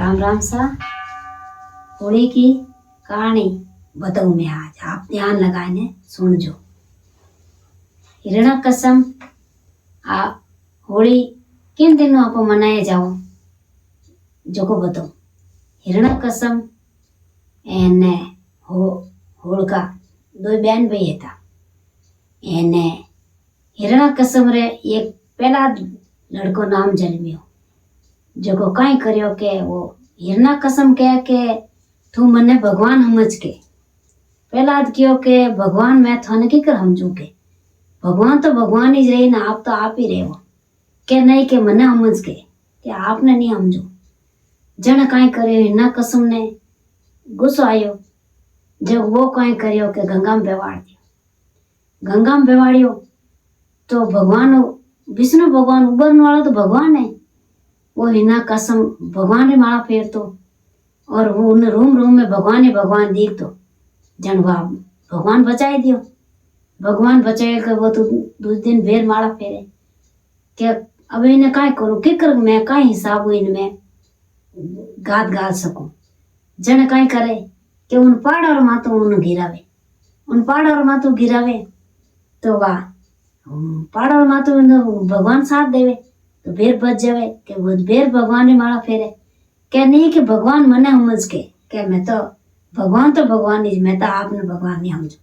राम राम सा। होली की कहानी बताऊं मैं आज, आप ध्यान लगाए सुनजो। हिरण्यकश्यप आ होली किन दिनों आप मनाए जाओ जो को बताओ। हिरण्यकश्यप एने होलिका दो बहन भाई था। एने हिरण्यकश्यप रे एक पहला लड़को नाम जन्मियो जो कई करियो के वो हिरण्यकश्यप कह के तू मने भगवान समझ के पहला क्यों के भगवान मैं थाने की कर समझू के भगवान तो भगवान ही रहे ना, आप तो आप ही रहे हो के नहीं के मने समझ के आपने नहीं समझो। जन कई करियो हिरण्यकश्यप ने गुस्सो आयो जब वो कई करियो के गंगा में बेवाड़ दियो। गंगा में बेवाड़ियो तो भगवान विष्णु भगवान उबरने वाला तो भगवान है। वो हिरण्यकश्यप भगवान ने माला फेर तो और वो उन रूम में भगवान ही भगवान दिख तो जन भगवान बचाए दियो। भगवान बचाए कर वो तो दूसरे दिन बेर माला फेरे के अब इन्हें काय करूं के कर मैं काय हिसाब इनमें गात सकूं। जन काय करे कि उन पहाड़ और मातो उन गिरावे तो वाह पहाड़ और मातो भगवान साथ देवे तो बेर बच जावे के वो बेर भगवान ने माला फेरे के नहीं कि भगवान मने समझ के मैं तो भगवान ही, मैं तो आपने भगवान नहीं समझो।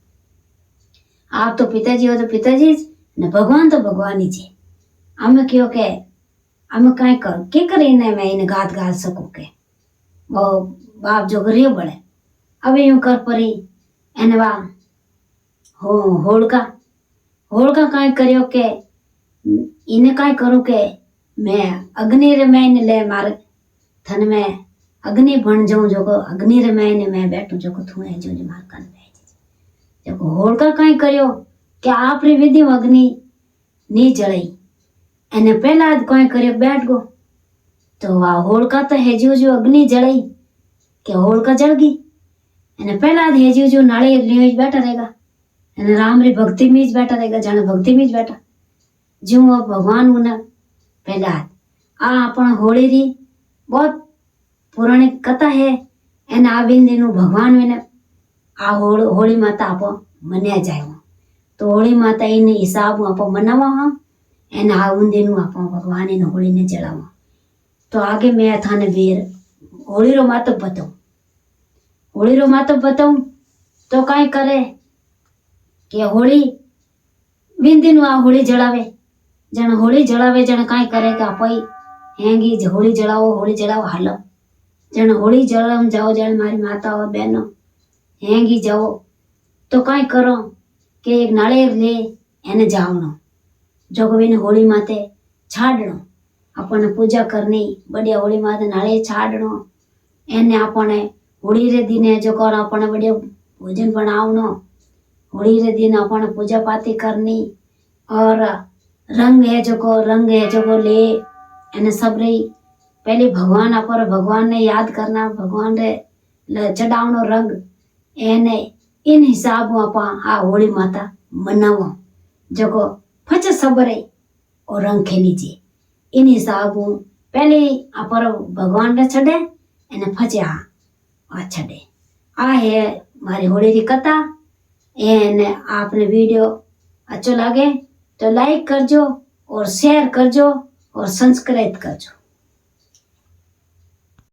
आप तो पिताजी हो तो पिताजी ने भगवान तो भगवान ही छे। અમે કયો કે અમે કાંઈ કરું કે કરીને मैं इन गात सकूं के वो बाप जो गरियो बड़े अब यूं कर परी एने वा होलिका कांई करियो के इने कांई करूं के मैं अग्नि रे मैं इने ले मारे थन में अग्नि बन जाऊं जो अग्नि रे मैं इने मैं बैठूं जो थू है जो मार कन बैठ जो होलिका कांई करियो के आप री विधि अग्नि नी जलाई एने पहला कोई करे बैठ गो तो वह होलिका तो हेजू अग्नि जलाई के होलिका जल गई। एने पहला हेजू नाली लिए बैठा रहेगा एने राम री भक्ति में बैठा रहेगा जाने भक्ति में बैठा जो भगवान उन्हें पहला आ अपन होली री बहुत पुरानी कथा है। एने आ बिन दिन भगवान ने आ होली माता आप मनाया जाए तो होली माता इन हिसाब आप मनावा हाँ एने आ उन दिन आप भगवान इन होली ने जलावा। तो आगे मैं थाने वीर होली रो मातब बताऊं तो कई करे कि होली बिन दिन आ होली जलावे जन कई करे कि आप हैंगी होली जलाओ हालो जन होली जलाओ जाओ जन मारी माता और बहनों हैंगी जाओ तो कई करो कि एक नारियल ले एने जावनो जो बिन होली माते छाड़नो अपन पूजा करनी बढ़िया होली माते नारियल छाड़नो एने अपने होली रे दिन जो कर अपने बढ़िया भोजन बनावनो होली रे दिन अपन पूजा पाती करनी और रंग है जो ले एने सब रही पहले भगवान ने याद करना भगवान रे चढ़ावनो रंग एने इन हिसाब आप आ होली माता मनावो जो फच सबरे और रंग खेली जे इन हिसाब पहले आप भगवान ने छड़े एने फचे आ छड़े आ है मारी होली री कथा। एने आपने वीडियो अच्छो लगे तो लाइक करजो और शेयर करजो और सब्सक्राइब करजो।